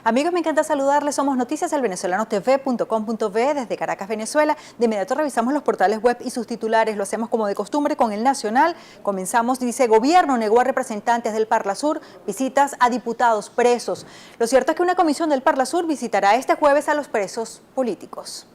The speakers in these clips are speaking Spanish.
Amigos, me encanta saludarles. Somos Noticias del venezolano.tv.com.be desde Caracas, Venezuela. De inmediato revisamos los portales web y sus titulares. Lo hacemos como de costumbre con El Nacional. Comenzamos, dice, gobierno negó a representantes del Parlasur visitas a diputados presos. Lo cierto es que una comisión del Parlasur visitará este jueves a los presos políticos.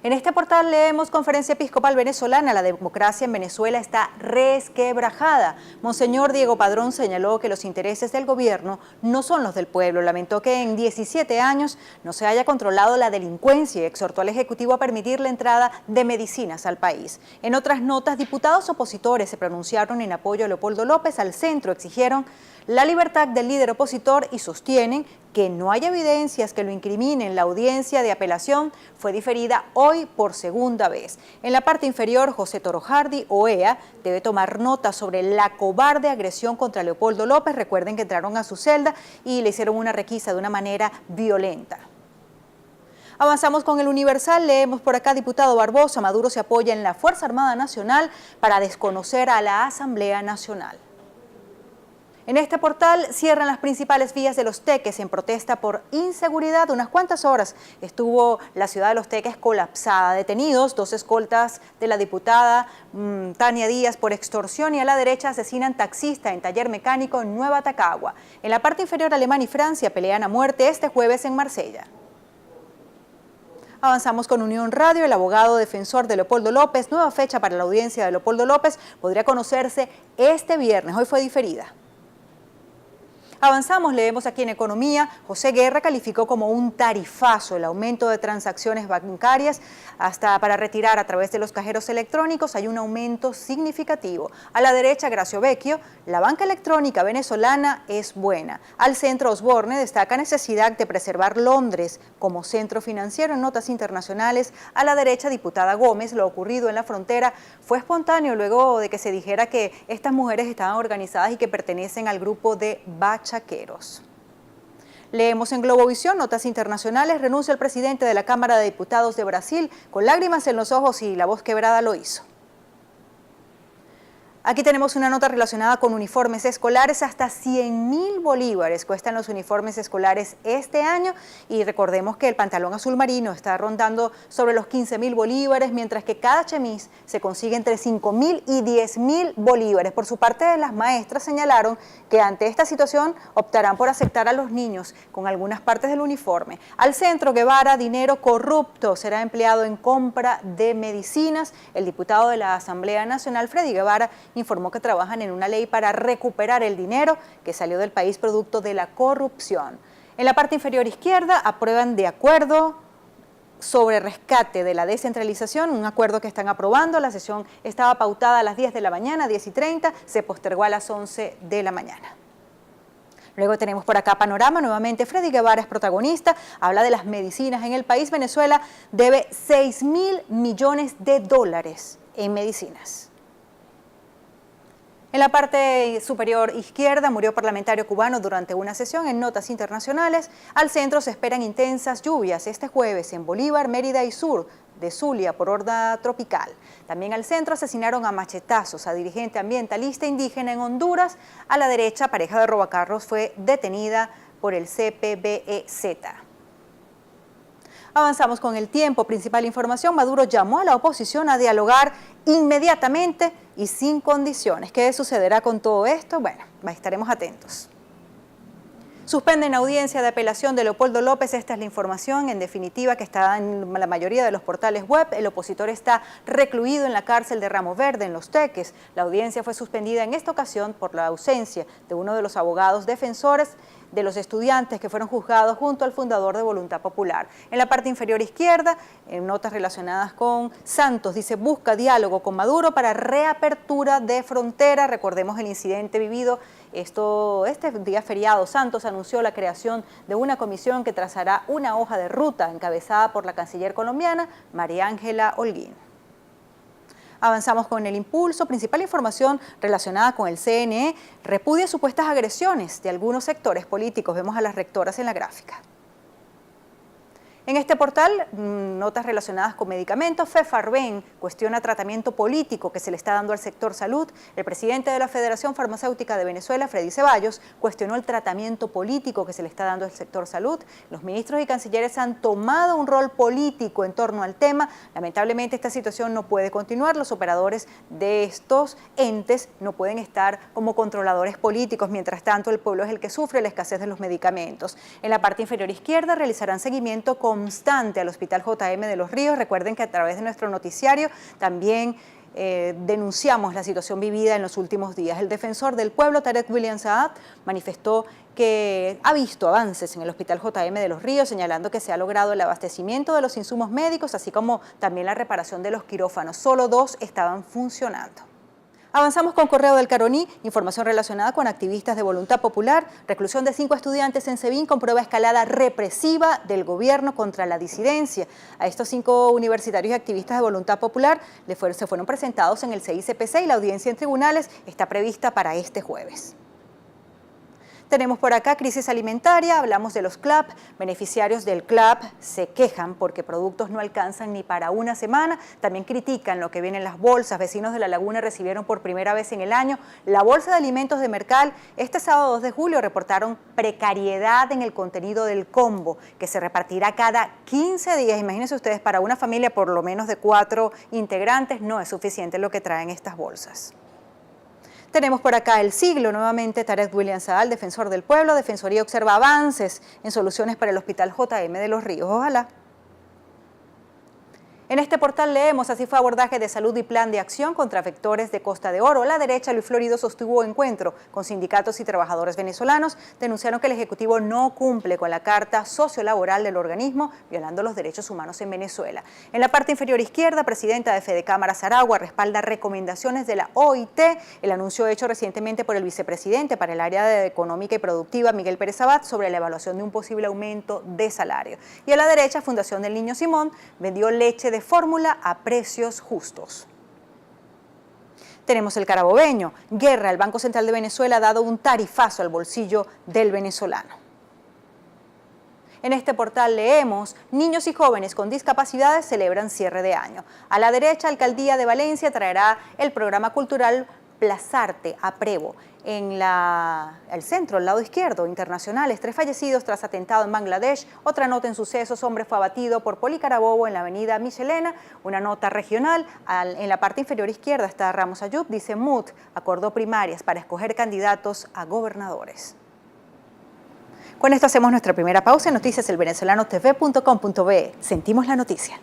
En este portal leemos Conferencia Episcopal Venezolana, la democracia en Venezuela está resquebrajada. Monseñor Diego Padrón señaló que los intereses del gobierno no son los del pueblo. Lamentó que en 17 años no se haya controlado la delincuencia y exhortó al Ejecutivo a permitir la entrada de medicinas al país. En otras notas, diputados opositores se pronunciaron en apoyo a Leopoldo López. Al centro exigieron la libertad del líder opositor y sostienen que no hay evidencias que lo incriminen. La audiencia de apelación fue diferida hoy por segunda vez. En la parte inferior, José Torojardi, OEA, debe tomar nota sobre la cobarde agresión contra Leopoldo López. Recuerden que entraron a su celda y le hicieron una requisa de una manera violenta. Avanzamos con El Universal, leemos por acá, diputado Barbosa, Maduro se apoya en la Fuerza Armada Nacional para desconocer a la Asamblea Nacional. En este portal cierran las principales vías de Los Teques en protesta por inseguridad. Unas cuantas horas estuvo la ciudad de Los Teques colapsada. Detenidos 2 escoltas de la diputada Tania Díaz por extorsión, y a la derecha asesinan taxista en taller mecánico en Nueva Tacagua. En la parte inferior, Alemania y Francia pelean a muerte este jueves en Marsella. Avanzamos con Unión Radio. El abogado defensor de Leopoldo López, nueva fecha para la audiencia de Leopoldo López, podría conocerse este viernes. Hoy fue diferida. Avanzamos, leemos aquí en Economía. José Guerra calificó como un tarifazo el aumento de transacciones bancarias hasta para retirar a través de los cajeros electrónicos. Hay un aumento significativo. A la derecha, Gracio Vecchio, la banca electrónica venezolana es buena. Al centro, Osborne destaca necesidad de preservar Londres como centro financiero. En notas internacionales, a la derecha, diputada Gómez, lo ocurrido en la frontera fue espontáneo luego de que se dijera que estas mujeres estaban organizadas y que pertenecen al grupo de Bachaqueros. Leemos en Globovisión, notas internacionales, renuncia el presidente de la Cámara de Diputados de Brasil, con lágrimas en los ojos y la voz quebrada lo hizo. Aquí tenemos una nota relacionada con uniformes escolares. Hasta 100.000 bolívares cuestan los uniformes escolares este año, y recordemos que el pantalón azul marino está rondando sobre los 15.000 bolívares, mientras que cada chemis se consigue entre 5.000 y 10.000 bolívares. Por su parte, las maestras señalaron que ante esta situación optarán por aceptar a los niños con algunas partes del uniforme. Al centro, Guevara, dinero corrupto será empleado en compra de medicinas. El diputado de la Asamblea Nacional, Freddy Guevara, informó que trabajan en una ley para recuperar el dinero que salió del país producto de la corrupción. En la parte inferior izquierda, aprueban de acuerdo sobre rescate de la descentralización, un acuerdo que están aprobando. La sesión estaba pautada a las 10 de la mañana, 10:30, se postergó a las 11 de la mañana. Luego tenemos por acá Panorama, nuevamente Freddy Guevara es protagonista, habla de las medicinas en el país. Venezuela debe 6.000 millones de dólares en medicinas. En la parte superior izquierda, murió parlamentario cubano durante una sesión. En notas internacionales, al centro se esperan intensas lluvias este jueves en Bolívar, Mérida y sur de Zulia por onda tropical. También al centro asesinaron a machetazos a dirigente ambientalista indígena en Honduras. A la derecha, pareja de robacarros fue detenida por el CPBEZ. Avanzamos con El Tiempo. Principal información, Maduro llamó a la oposición a dialogar inmediatamente y sin condiciones. ¿Qué sucederá con todo esto? Bueno, estaremos atentos. Suspenden audiencia de apelación de Leopoldo López. Esta es la información, en definitiva, que está en la mayoría de los portales web. El opositor está recluido en la cárcel de Ramo Verde, en Los Teques. La audiencia fue suspendida en esta ocasión por la ausencia de uno de los abogados defensores de los estudiantes que fueron juzgados junto al fundador de Voluntad Popular. En la parte inferior izquierda, en notas relacionadas con Santos, dice, busca diálogo con Maduro para reapertura de frontera. Recordemos el incidente vivido este día feriado. Santos anunció la creación de una comisión que trazará una hoja de ruta encabezada por la canciller colombiana, María Ángela Holguín. Avanzamos con El Impulso. Principal información relacionada con el CNE, repudia supuestas agresiones de algunos sectores políticos. Vemos a las rectoras en la gráfica. En este portal, notas relacionadas con medicamentos, Fefarben cuestiona tratamiento político que se le está dando al sector salud. El presidente de la Federación Farmacéutica de Venezuela, Freddy Ceballos, cuestionó el tratamiento político que se le está dando al sector salud. Los ministros y cancilleres han tomado un rol político en torno al tema. Lamentablemente esta situación no puede continuar. Los operadores de estos entes no pueden estar como controladores políticos. Mientras tanto, el pueblo es el que sufre la escasez de los medicamentos. En la parte inferior izquierda realizarán seguimiento constante al Hospital JM de Los Ríos. Recuerden que a través de nuestro noticiario también denunciamos la situación vivida en los últimos días. El defensor del pueblo, Tarek William Saad, manifestó que ha visto avances en el Hospital JM de Los Ríos, señalando que se ha logrado el abastecimiento de los insumos médicos, así como también la reparación de los quirófanos. Solo 2 estaban funcionando. Avanzamos con Correo del Caroní, información relacionada con activistas de Voluntad Popular, reclusión de 5 estudiantes en Sebin comprueba escalada represiva del gobierno contra la disidencia. A estos 5 universitarios y activistas de Voluntad Popular se fueron presentados en el CICPC y la audiencia en tribunales está prevista para este jueves. Tenemos por acá crisis alimentaria, hablamos de los CLAP, beneficiarios del CLAP se quejan porque productos no alcanzan ni para una semana, también critican lo que viene en las bolsas. Vecinos de La Laguna recibieron por primera vez en el año la bolsa de alimentos de Mercal. Este sábado 2 de julio reportaron precariedad en el contenido del combo, que se repartirá cada 15 días. Imagínense ustedes, para una familia por lo menos de 4 integrantes no es suficiente lo que traen estas bolsas. Tenemos por acá El Siglo, nuevamente Tarek William Saad, defensor del pueblo. Defensoría observa avances en soluciones para el Hospital JM de Los Ríos. Ojalá. En este portal leemos: así fue abordaje de salud y plan de acción contra vectores de Costa de Oro. La derecha, Luis Florido, sostuvo encuentro con sindicatos y trabajadores venezolanos. Denunciaron que el Ejecutivo no cumple con la carta sociolaboral del organismo, violando los derechos humanos en Venezuela. En la parte inferior izquierda, presidenta de Fedecámaras Aragua respalda recomendaciones de la OIT. El anuncio hecho recientemente por el vicepresidente para el área de económica y productiva, Miguel Pérez Abad, sobre la evaluación de un posible aumento de salario. Y a la derecha, Fundación del Niño Simón vendió leche de fórmula a precios justos. Tenemos el carabobeño. Guerra, el Banco Central de Venezuela ha dado un tarifazo al bolsillo del venezolano. En este portal leemos: niños y jóvenes con discapacidades celebran cierre de año. A la derecha, Alcaldía de Valencia traerá el programa cultural Plazarte a Prevo. En el centro, al lado izquierdo, internacionales: 3 fallecidos tras atentado en Bangladesh. Otra nota en sucesos: hombre fue abatido por Poli Carabobo en la avenida Michelena. Una nota regional, en la parte inferior izquierda está Ramos Ayub, dice MUT acordó primarias para escoger candidatos a gobernadores. Con esto hacemos nuestra primera pausa en noticiaselvenezolanotv.com.be. Sentimos la noticia.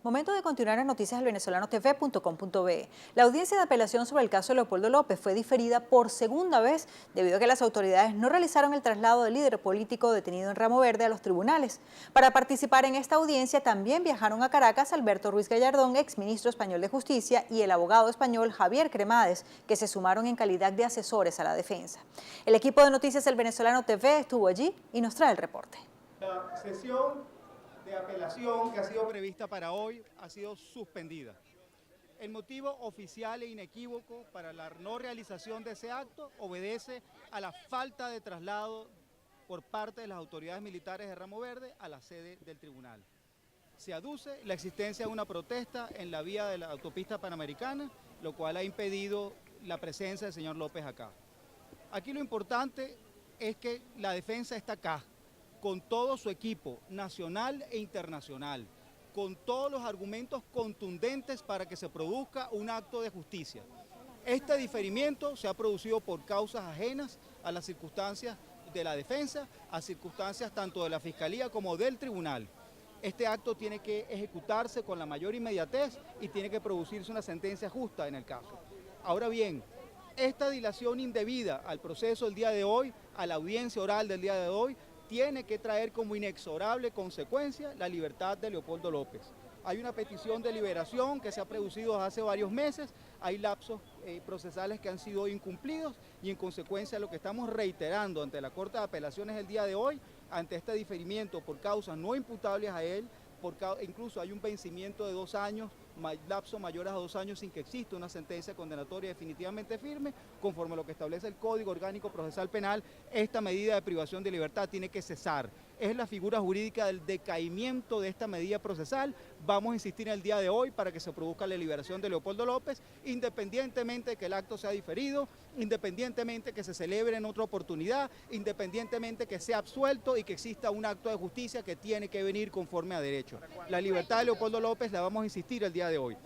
Momento de continuar en noticiaselvenezolanotv.com.be. La audiencia de apelación sobre el caso de Leopoldo López fue diferida por segunda vez debido a que las autoridades no realizaron el traslado del líder político detenido en Ramo Verde a los tribunales. Para participar en esta audiencia también viajaron a Caracas Alberto Ruiz Gallardón, exministro español de Justicia, y el abogado español Javier Cremades, que se sumaron en calidad de asesores a la defensa. El equipo de Noticias El Venezolano TV estuvo allí y nos trae el reporte. La sesión de apelación que ha sido prevista para hoy ha sido suspendida. El motivo oficial e inequívoco para la no realización de ese acto obedece a la falta de traslado por parte de las autoridades militares de Ramo Verde a la sede del tribunal. Se aduce la existencia de una protesta en la vía de la autopista Panamericana, lo cual ha impedido la presencia del señor López acá. Aquí lo importante es que la defensa está acá, con todo su equipo nacional e internacional, con todos los argumentos contundentes para que se produzca un acto de justicia. Este diferimiento se ha producido por causas ajenas a las circunstancias de la defensa, a circunstancias tanto de la Fiscalía como del Tribunal. Este acto tiene que ejecutarse con la mayor inmediatez y tiene que producirse una sentencia justa en el caso. Ahora bien, Esta dilación indebida al proceso del día de hoy, a la audiencia oral del día de hoy, tiene que traer como inexorable consecuencia la libertad de Leopoldo López. Hay una petición de liberación que se ha producido hace varios meses, hay lapsos procesales que han sido incumplidos y en consecuencia lo que estamos reiterando ante la Corte de Apelaciones el día de hoy, ante este diferimiento por causas no imputables a él, incluso hay un vencimiento de 2 años, lapso mayores a 2 años sin que exista una sentencia condenatoria definitivamente firme, conforme a lo que establece el Código Orgánico Procesal Penal, esta medida de privación de libertad tiene que cesar. Es la figura jurídica del decaimiento de esta medida procesal. Vamos a insistir en el día de hoy para que se produzca la liberación de Leopoldo López, independientemente de que el acto sea diferido, independientemente que se celebre en otra oportunidad, independientemente que sea absuelto y que exista un acto de justicia que tiene que venir conforme a derecho. La libertad de Leopoldo López la vamos a insistir el día de hoy.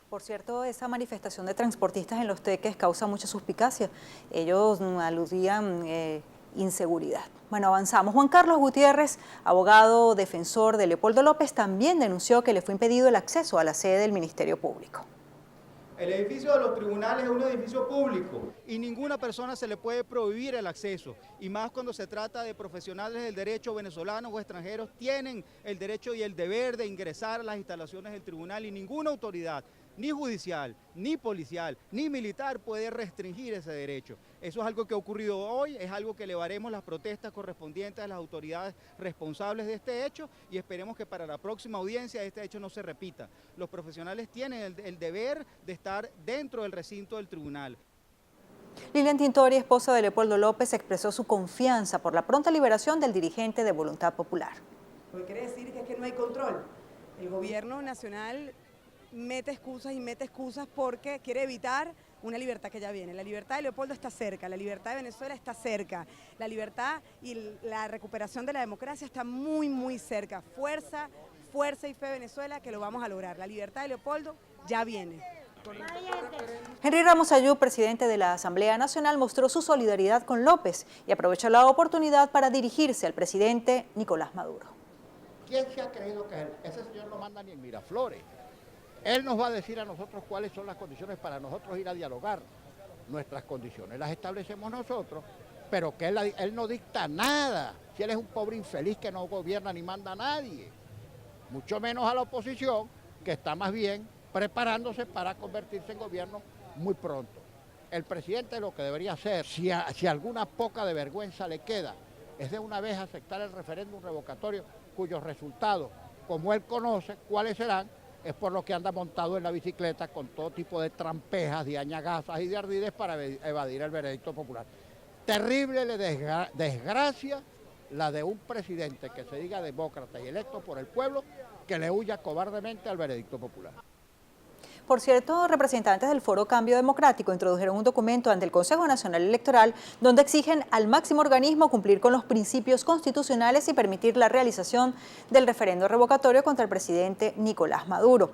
Por cierto, esa manifestación de transportistas en Los Teques causa mucha suspicacia. Ellos aludían inseguridad. Bueno, avanzamos. Juan Carlos Gutiérrez, abogado defensor de Leopoldo López, también denunció que le fue impedido el acceso a la sede del Ministerio Público. El edificio de los tribunales es un edificio público y ninguna persona se le puede prohibir el acceso, y más cuando se trata de profesionales del derecho venezolanos o extranjeros, tienen el derecho y el deber de ingresar a las instalaciones del tribunal y ninguna autoridad, ni judicial, ni policial, ni militar puede restringir ese derecho. Eso es algo que ha ocurrido hoy, es algo que elevaremos las protestas correspondientes a las autoridades responsables de este hecho y esperemos que para la próxima audiencia este hecho no se repita. Los profesionales tienen el deber de estar dentro del recinto del tribunal. Lilian Tintori, esposa de Leopoldo López, expresó su confianza por la pronta liberación del dirigente de Voluntad Popular. Lo que quiere decir que es que no hay control. El gobierno nacional mete excusas porque quiere evitar una libertad que ya viene. La libertad de Leopoldo está cerca, la libertad de Venezuela está cerca, la libertad y la recuperación de la democracia está muy, muy cerca. Fuerza y fe Venezuela que lo vamos a lograr. La libertad de Leopoldo ya viene. Henry Ramos Ayub, presidente de la Asamblea Nacional, mostró su solidaridad con López y aprovechó la oportunidad para dirigirse al presidente Nicolás Maduro. ¿Quién se ha creído que ese señor no manda ni en Miraflores? Él nos va a decir a nosotros cuáles son las condiciones para nosotros ir a dialogar. Nuestras condiciones las establecemos nosotros, pero que él no dicta nada. Si él es un pobre infeliz que no gobierna ni manda a nadie, mucho menos a la oposición, que está más bien preparándose para convertirse en gobierno muy pronto. El presidente lo que debería hacer, si alguna poca de vergüenza le queda, es de una vez aceptar el referéndum revocatorio, cuyos resultados, como él conoce cuáles serán, es por lo que anda montado en la bicicleta con todo tipo de trampejas, de añagazas y de ardides para evadir el veredicto popular. Terrible desgracia la de un presidente que se diga demócrata y electo por el pueblo, que le huya cobardemente al veredicto popular. Por cierto, representantes del Foro Cambio Democrático introdujeron un documento ante el Consejo Nacional Electoral donde exigen al máximo organismo cumplir con los principios constitucionales y permitir la realización del referendo revocatorio contra el presidente Nicolás Maduro.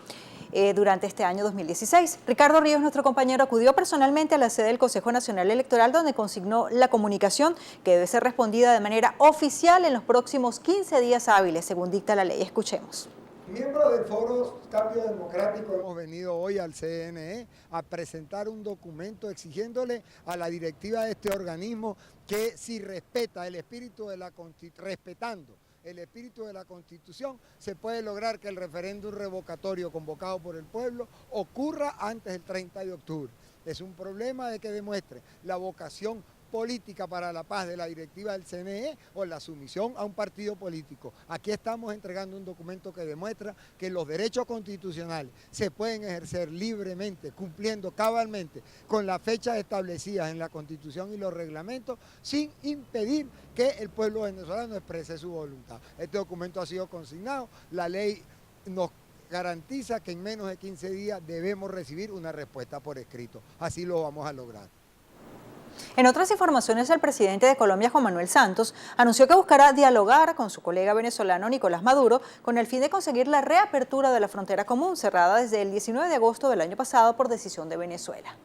Durante este año 2016. Ricardo Ríos, nuestro compañero, acudió personalmente a la sede del Consejo Nacional Electoral donde consignó la comunicación que debe ser respondida de manera oficial en los próximos 15 días hábiles, según dicta la ley. Escuchemos. Miembros del Foro Cambio Democrático hemos venido hoy al CNE a presentar un documento exigiéndole a la directiva de este organismo que si respeta el espíritu de la Constitución, respetando el espíritu de la Constitución, se puede lograr que el referéndum revocatorio convocado por el pueblo ocurra antes del 30 de octubre. Es un problema de que demuestre la vocación política para la paz de la directiva del CNE o la sumisión a un partido político. Aquí estamos entregando un documento que demuestra que los derechos constitucionales se pueden ejercer libremente, cumpliendo cabalmente con las fechas establecidas en la Constitución y los reglamentos, sin impedir que el pueblo venezolano exprese su voluntad. Este documento ha sido consignado, la ley nos garantiza que en menos de 15 días debemos recibir una respuesta por escrito. Así lo vamos a lograr. En otras informaciones, el presidente de Colombia, Juan Manuel Santos, anunció que buscará dialogar con su colega venezolano Nicolás Maduro con el fin de conseguir la reapertura de la frontera común, cerrada desde el 19 de agosto del año pasado por decisión de Venezuela.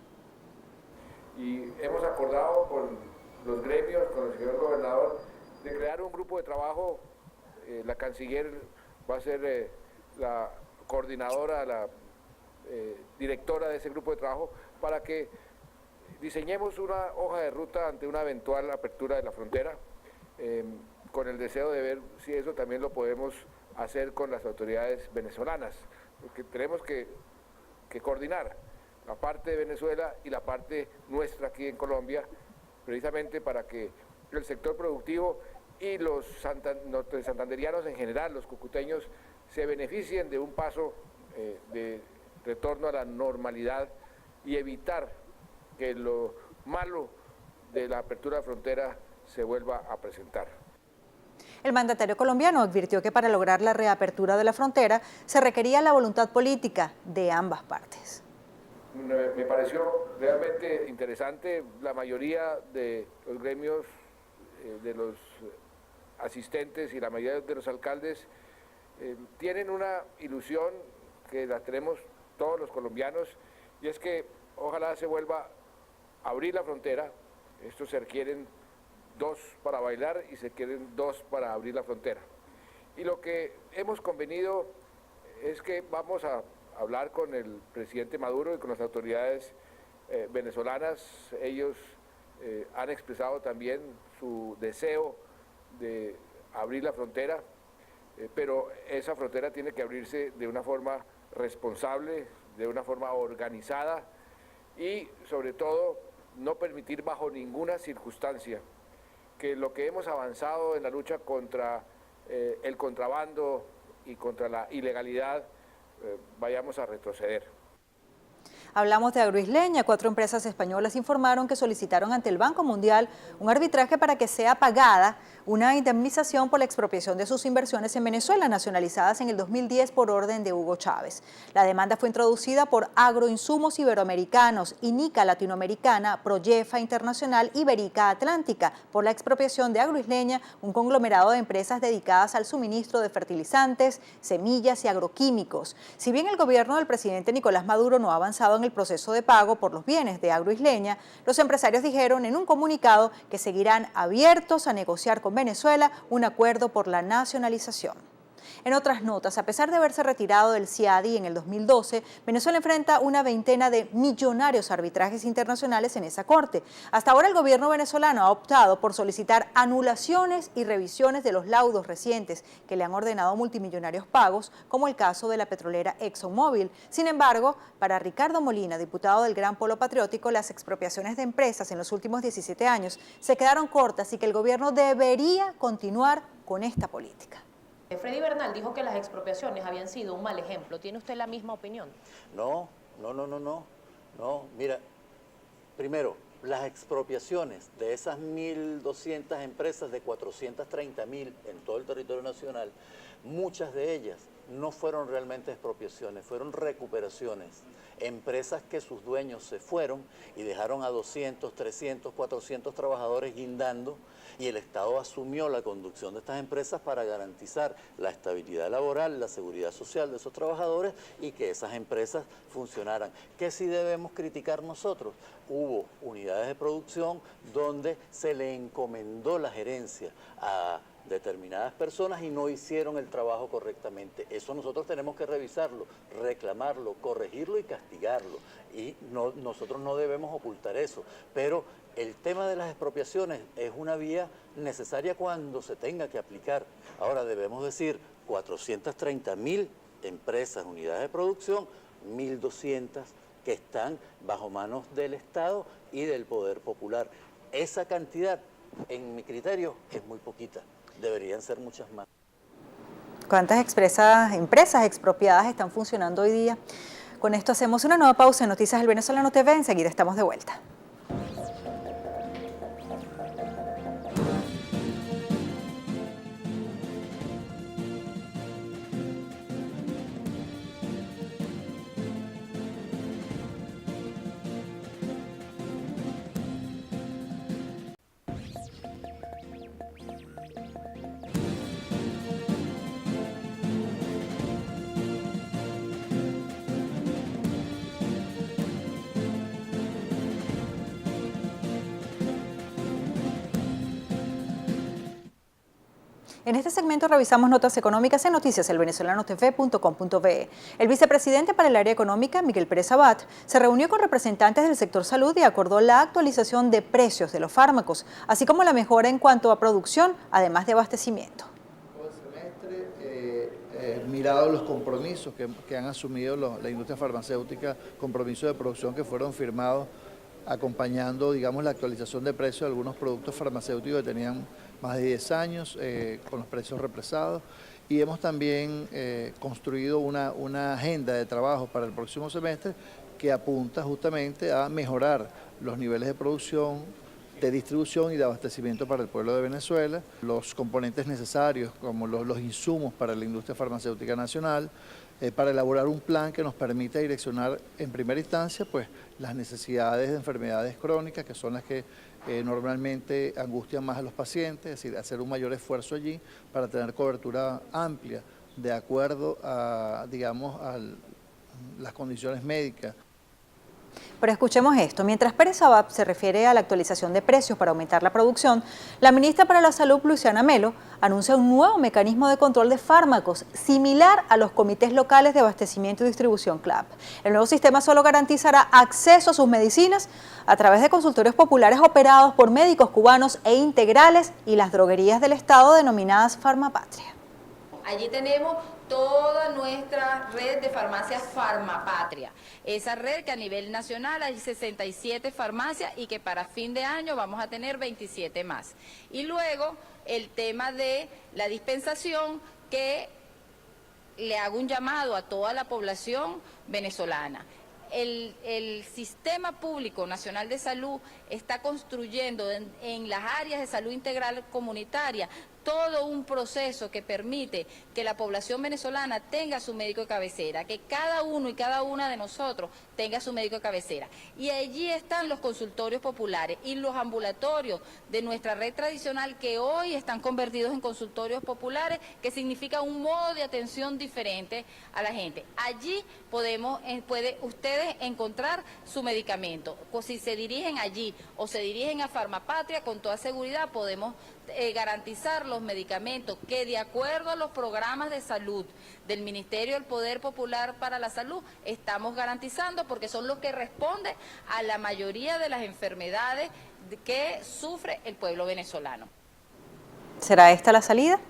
Y hemos acordado con los gremios, con el señor gobernador, de crear un grupo de trabajo. La canciller va a ser la coordinadora, la directora de ese grupo de trabajo, para que diseñemos una hoja de ruta ante una eventual apertura de la frontera, con el deseo de ver si eso también lo podemos hacer con las autoridades venezolanas, porque tenemos que coordinar la parte de Venezuela y la parte nuestra aquí en Colombia, precisamente para que el sector productivo y los santanderianos en general, los cucuteños, se beneficien de un paso de retorno a la normalidad y evitar que lo malo de la apertura de frontera se vuelva a presentar. El mandatario colombiano advirtió que para lograr la reapertura de la frontera se requería la voluntad política de ambas partes. Me pareció realmente interesante. La mayoría de los gremios, de los asistentes y la mayoría de los alcaldes tienen una ilusión que la tenemos todos los colombianos, y es que ojalá se vuelva a abrir la frontera. Esto se requieren 2 para bailar y se quieren 2 para abrir la frontera. Y lo que hemos convenido es que vamos a hablar con el presidente Maduro y con las autoridades venezolanas. Ellos han expresado también su deseo de abrir la frontera, pero esa frontera tiene que abrirse de una forma responsable, de una forma organizada y sobre todo no permitir bajo ninguna circunstancia que lo que hemos avanzado en la lucha contra el contrabando y contra la ilegalidad vayamos a retroceder. Hablamos de Agroisleña. 4 empresas españolas informaron que solicitaron ante el Banco Mundial un arbitraje para que sea pagada una indemnización por la expropiación de sus inversiones en Venezuela, nacionalizadas en el 2010 por orden de Hugo Chávez. La demanda fue introducida por Agroinsumos Iberoamericanos, Inica Latinoamericana, Proyefa Internacional y Iberica Atlántica, por la expropiación de Agroisleña, un conglomerado de empresas dedicadas al suministro de fertilizantes, semillas y agroquímicos. Si bien el gobierno del presidente Nicolás Maduro no ha avanzado en el proceso de pago por los bienes de Agroisleña, los empresarios dijeron en un comunicado que seguirán abiertos a negociar con Venezuela un acuerdo por la nacionalización. En otras notas, a pesar de haberse retirado del CIADI en el 2012, Venezuela enfrenta una veintena de millonarios arbitrajes internacionales en esa corte. Hasta ahora el gobierno venezolano ha optado por solicitar anulaciones y revisiones de los laudos recientes que le han ordenado multimillonarios pagos, como el caso de la petrolera ExxonMobil. Sin embargo, para Ricardo Molina, diputado del Gran Polo Patriótico, las expropiaciones de empresas en los últimos 17 años se quedaron cortas y que el gobierno debería continuar con esta política. Freddy Bernal dijo que las expropiaciones habían sido un mal ejemplo. ¿Tiene usted la misma opinión? No. Mira, primero, las expropiaciones de esas 1.200 empresas de 430.000 en todo el territorio nacional, muchas de ellas no fueron realmente expropiaciones, fueron recuperaciones. Empresas que sus dueños se fueron y dejaron a 200, 300, 400 trabajadores guindando, y el Estado asumió la conducción de estas empresas para garantizar la estabilidad laboral, la seguridad social de esos trabajadores y que esas empresas funcionaran. ¿Qué sí debemos criticar nosotros? Hubo unidades de producción donde se le encomendó la gerencia a determinadas personas y no hicieron el trabajo correctamente. Eso nosotros tenemos que revisarlo, reclamarlo, corregirlo y castigarlo. Y nosotros no debemos ocultar eso. Pero el tema de las expropiaciones es una vía necesaria cuando se tenga que aplicar. Ahora debemos decir 430.000 empresas, unidades de producción, 1.200 que están bajo manos del Estado y del Poder Popular. Esa cantidad, en mi criterio, es muy poquita. Deberían ser muchas más. ¿Cuántas empresas expropiadas están funcionando hoy día? Con esto hacemos una nueva pausa en Noticias del Venezolano TV. Enseguida estamos de vuelta. En este segmento revisamos notas económicas en noticiaselvenezolanotv.com.be. El vicepresidente para el área económica, Miguel Pérez Abad, se reunió con representantes del sector salud y acordó la actualización de precios de los fármacos, así como la mejora en cuanto a producción, además de abastecimiento. Todo el semestre, mirado los compromisos que han asumido la industria farmacéutica, compromisos de producción que fueron firmados acompañando, digamos, la actualización de precios de algunos productos farmacéuticos que tenían más de 10 años, con los precios represados, y hemos también construido una agenda de trabajo para el próximo semestre que apunta justamente a mejorar los niveles de producción, de distribución y de abastecimiento para el pueblo de Venezuela, los componentes necesarios como los insumos para la industria farmacéutica nacional, para elaborar un plan que nos permita direccionar en primera instancia pues, las necesidades de enfermedades crónicas, que son las que normalmente angustian más a los pacientes, es decir, hacer un mayor esfuerzo allí para tener cobertura amplia de acuerdo a, digamos, a las condiciones médicas. Pero escuchemos esto, mientras Pérez Abad se refiere a la actualización de precios para aumentar la producción, la ministra para la Salud, Luciana Melo, anuncia un nuevo mecanismo de control de fármacos, similar a los comités locales de abastecimiento y distribución CLAP. El nuevo sistema solo garantizará acceso a sus medicinas a través de consultorios populares operados por médicos cubanos e integrales y las droguerías del Estado denominadas Farmapatria. Allí tenemos toda nuestra red de farmacias Farmapatria. Esa red que a nivel nacional hay 67 farmacias y que para fin de año vamos a tener 27 más. Y luego el tema de la dispensación, que le hago un llamado a toda la población venezolana. El Sistema Público Nacional de Salud está construyendo en las áreas de salud integral comunitaria todo un proceso que permite que la población venezolana tenga su médico de cabecera, que cada uno y cada una de nosotros tenga su médico de cabecera. Y allí están los consultorios populares y los ambulatorios de nuestra red tradicional que hoy están convertidos en consultorios populares, que significa un modo de atención diferente a la gente. Allí puede ustedes encontrar su medicamento. O si se dirigen allí o se dirigen a Farmapatria, con toda seguridad podemos garantizar los medicamentos que, de acuerdo a los programas de salud del Ministerio del Poder Popular para la Salud, estamos garantizando, porque son los que responden a la mayoría de las enfermedades que sufre el pueblo venezolano. ¿Será esta la salida?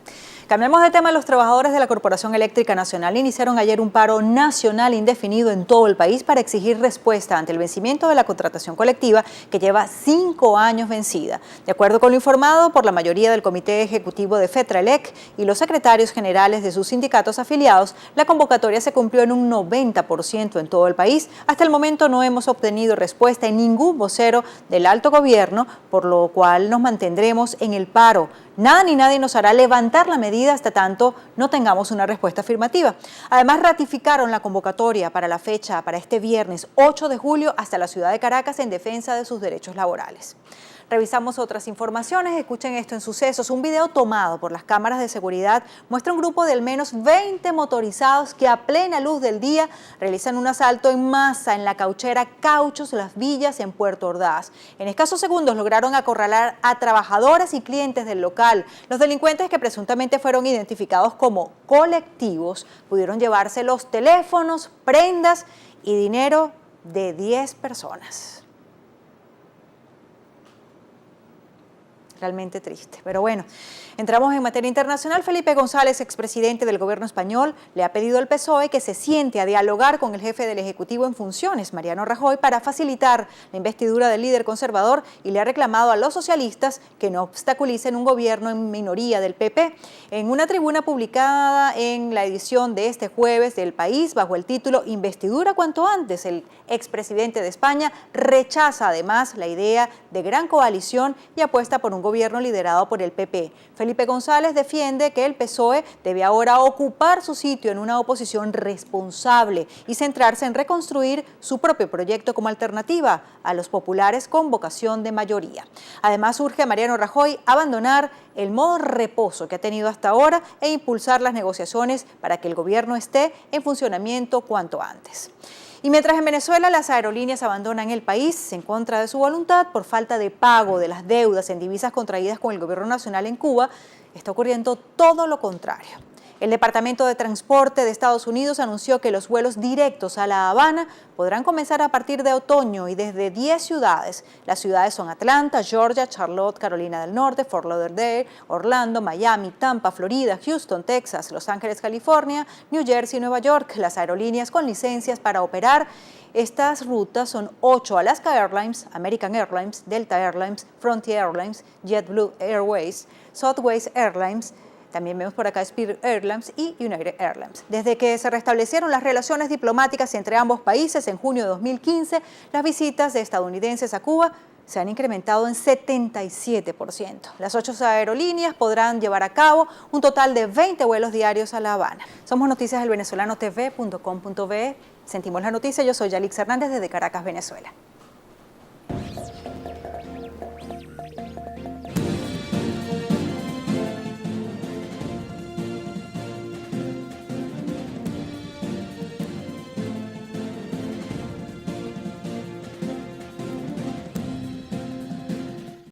Cambiamos de tema. Los trabajadores de la Corporación Eléctrica Nacional iniciaron ayer un paro nacional indefinido en todo el país para exigir respuesta ante el vencimiento de la contratación colectiva que lleva 5 años vencida. De acuerdo con lo informado por la mayoría del Comité Ejecutivo de FETRALEC y los secretarios generales de sus sindicatos afiliados, la convocatoria se cumplió en un 90% en todo el país. Hasta el momento no hemos obtenido respuesta en ningún vocero del alto gobierno, por lo cual nos mantendremos en el paro. Nada ni nadie nos hará levantar la medida hasta tanto no tengamos una respuesta afirmativa. Además, ratificaron la convocatoria para la fecha, para este viernes 8 de julio, hasta la ciudad de Caracas en defensa de sus derechos laborales. Revisamos otras informaciones, escuchen esto en Sucesos. Un video tomado por las cámaras de seguridad muestra un grupo de al menos 20 motorizados que a plena luz del día realizan un asalto en masa en la cauchera Cauchos Las Villas en Puerto Ordaz. En escasos segundos lograron acorralar a trabajadores y clientes del local. Los delincuentes, que presuntamente fueron identificados como colectivos, pudieron llevarse los teléfonos, prendas y dinero de 10 personas. Realmente triste, pero bueno. Entramos en materia internacional. Felipe González, expresidente del gobierno español, le ha pedido al PSOE que se siente a dialogar con el jefe del Ejecutivo en funciones, Mariano Rajoy, para facilitar la investidura del líder conservador, y le ha reclamado a los socialistas que no obstaculicen un gobierno en minoría del PP. En una tribuna publicada en la edición de este jueves del País, bajo el título Investidura cuanto antes, el expresidente de España rechaza además la idea de gran coalición y apuesta por un gobierno liderado por el PP. Felipe González defiende que el PSOE debe ahora ocupar su sitio en una oposición responsable y centrarse en reconstruir su propio proyecto como alternativa a los populares con vocación de mayoría. Además, urge a Mariano Rajoy abandonar el modo reposo que ha tenido hasta ahora e impulsar las negociaciones para que el gobierno esté en funcionamiento cuanto antes. Y mientras en Venezuela las aerolíneas abandonan el país en contra de su voluntad por falta de pago de las deudas en divisas contraídas con el gobierno nacional en Cuba, está ocurriendo todo lo contrario. El Departamento de Transporte de Estados Unidos anunció que los vuelos directos a La Habana podrán comenzar a partir de otoño y desde 10 ciudades. Las ciudades son Atlanta, Georgia, Charlotte, Carolina del Norte, Fort Lauderdale, Orlando, Miami, Tampa, Florida, Houston, Texas, Los Ángeles, California, New Jersey y Nueva York. Las aerolíneas con licencias para operar estas rutas son 8: Alaska Airlines, American Airlines, Delta Airlines, Frontier Airlines, JetBlue Airways, Southwest Airlines. También vemos por acá Spirit Airlines y United Airlines. Desde que se restablecieron las relaciones diplomáticas entre ambos países en junio de 2015, las visitas de estadounidenses a Cuba se han incrementado en 77%. Las 8 aerolíneas podrán llevar a cabo un total de 20 vuelos diarios a La Habana. Somos noticias del venezolano TV.com.be. Sentimos la noticia. Yo soy Yalix Hernández desde Caracas, Venezuela.